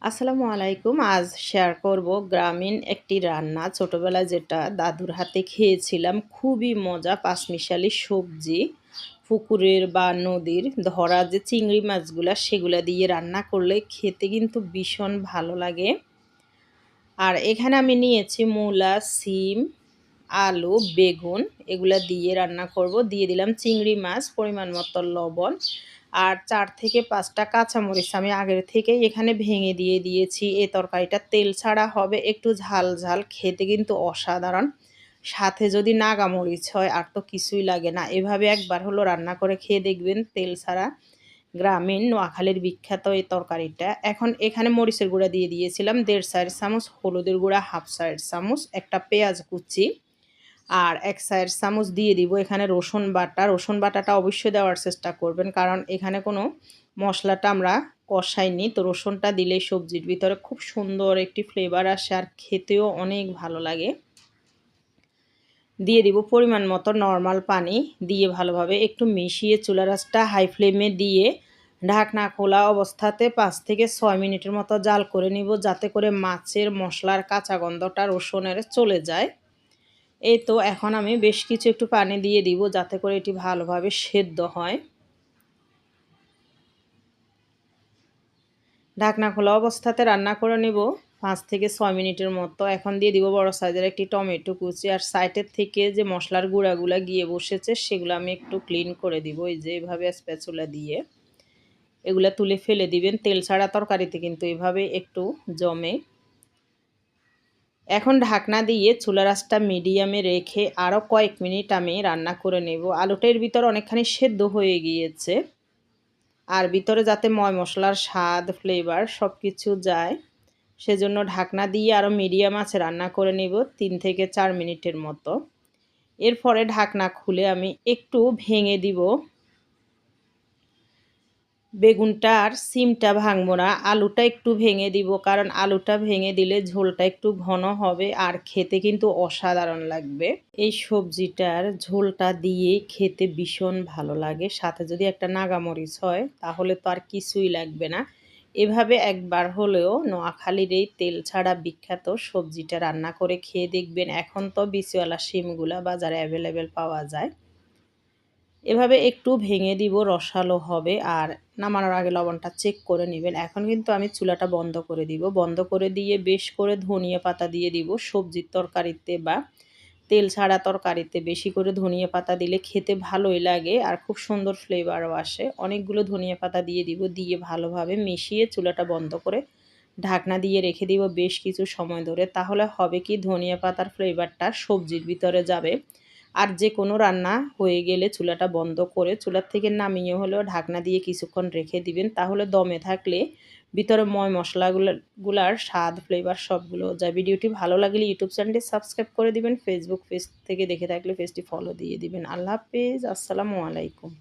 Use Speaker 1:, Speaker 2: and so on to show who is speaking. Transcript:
Speaker 1: আসসালামু আলাইকুম। আজ শেয়ার করব গ্রামীণ একটি রান্না। ছোটবেলায় যেটা দাদুর হাতে খেয়েছিলাম। খুবই মজা পাঁচমিশালি সবজি। পুকুরের বা নদীর ধরা যে চিংড়ি মাছগুলা সেগুলা দিয়ে রান্না করলে খেতে কিন্তু ভীষণ ভালো লাগে। আর এখানে আমি নিয়েছি মূলা, সিম, আলু, বেগুন এগুলা দিয়ে রান্না করব। দিয়ে দিলাম চিংড়ি মাছ, পরিমাণ মতো লবণ আর ৪ থেকে ৫ টা কাঁচামরিচ আমি আগের থেকেই এখানে ভেঙে দিয়ে দিয়েছি। এই তরকারিটা তেল ছাড়া হবে, একটু ঝাল, ঝাল খেতে কিন্তু অসাধারণ। সাথে যদি নাগামরিচ হয় আর তো কিছুই লাগে না। এভাবে একবার হলো রান্না করে খেয়ে দেখবেন তেল ছাড়া। গ্রামীণ নোয়াখালীর বিখ্যাত এই তরকারিটা। এখন এখানে মরিচের গুঁড়া দিয়ে দিয়েছিলাম ১.৫ চামচ, হলুদের গুঁড়া 1/2 চামচ, একটা পেঁয়াজ কুচি আর ১ চামচ দিয়ে দিব এখানে রসুন বাটা। রসুন বাটাটা অবশ্যই দেওয়ার চেষ্টা করবেন, কারণ এখানে কোনো মশলাটা আমরা কষাইনি। তো রসুনটা দিলেই সবজির ভিতরে খুব সুন্দর একটি ফ্লেভার আসে আর খেতেও অনেক ভালো লাগে। দিয়ে দিব পরিমাণ মতো নরমাল পানি, দিয়ে ভালোভাবে একটু মিশিয়ে চুলার আঁচটা হাই ফ্লেমে দিয়ে ঢাকনা খোলা অবস্থাতে ৫ থেকে ৬ মিনিটের মতো জাল করে নিব, যাতে করে মাছের মশলার কাঁচা গন্ধটা রসুনের চলে যায়। এই তো এখন আমি বেশ কিছু একটু পানি দিয়ে দিব, যাতে করে এটি ভালোভাবে সেদ্ধ হয়। ঢাকনা খোলা অবস্থাতে রান্না করে নেব ৫ থেকে ৬ মিনিটের মতো। এখন দিয়ে দিব বড় সাইজের একটি টমেটো কুচি, আর সাইডের থেকে যে মশলার গুঁড়াগুলা গিয়ে বসেছে সেগুলো আমি একটু ক্লিন করে দিব, এই যে এভাবে স্প্যাচুলা দিয়ে এগুলা তুলে ফেলে দিবেন। তেল ছাড়া তরকারিতে কিন্তু এভাবে একটু জমে। এখন ঢাকনা দিয়ে চুলার আঁচটা মিডিয়ামে রেখে আরও কয়েক মিনিট আমি রান্না করে নেব। আলুটা এর ভিতর অনেকখানি সেদ্ধ হয়ে গিয়েছে, আর ভিতরে যাতে ময় মশলার স্বাদ, ফ্লেভার সব কিছু যায়, সেজন্য ঢাকনা দিয়ে আরও মিডিয়াম আঁচে রান্না করে নেব ৩ থেকে ৪ মিনিটের মতো। এরপরে ঢাকনা খুলে আমি একটু ভেঙে দিব। বেগুনটা আর সিমটা ভাঙবো না, আলুটা একটু ভেঙে দিব, কারণ আলুটা ভেঙে দিলে ঝোলটা একটু ঘন হবে আর খেতে কিন্তু অসাধারণ লাগবে। এই সবজিটার ঝোলটা দিয়ে খেতে ভীষণ ভালো লাগে, সাথে যদি একটা নাগামরিচ হয় তাহলে তো আর কিছুই লাগবে না। এভাবে একবার হলেও নোয়াখালীর এই তেল ছাড়া বিখ্যাত সবজিটা রান্না করে খেয়ে দেখবেন। এখন তো বিচিওয়ালা শিমগুলা বাজারে অ্যাভেলেবেল পাওয়া যায়। এভাবে একটু ভেঙে দিব, রসালো হবে। আর নামানোর আগে লবণটা চেক করে নেবেন। এখন কিন্তু আমি চুলাটা বন্ধ করে দিব। বন্ধ করে দিয়ে বেশ করে ধনিয়া পাতা দিয়ে দিব। সবজির তরকারিতে বা তেল ছাড়া তরকারিতে বেশি করে ধনিয়া পাতা দিলে খেতে ভালোই লাগে আর খুব সুন্দর ফ্লেভারও আসে। অনেকগুলো ধনিয়া পাতা দিয়ে দিব, দিয়ে ভালোভাবে মিশিয়ে চুলাটা বন্ধ করে ঢাকনা দিয়ে রেখে দিব বেশ কিছু সময় ধরে। তাহলে হবে কি, ধনিয়া পাতার ফ্লেভারটা সবজির ভিতরে যাবে। আর যে কোনো রান্না হয়ে গেলে চুলাটা বন্ধ করে চুলার থেকে নামিয়ে হলেও ঢাকনা দিয়ে কিছুক্ষণ রেখে দিবেন, তাহলে দমে থাকলে ভিতরে ময় মশলাগুলার স্বাদ, ফ্লেভার সবগুলো যায়। ভিডিওটি ভালো লাগলে ইউটিউব চ্যানেলটি সাবস্ক্রাইব করে দিবেন, ফেসবুক পেজ থেকে দেখে থাকলে পেজটি ফলো দিয়ে দিবেন। আল্লাহ হাফেজ, আসসালামু আলাইকুম।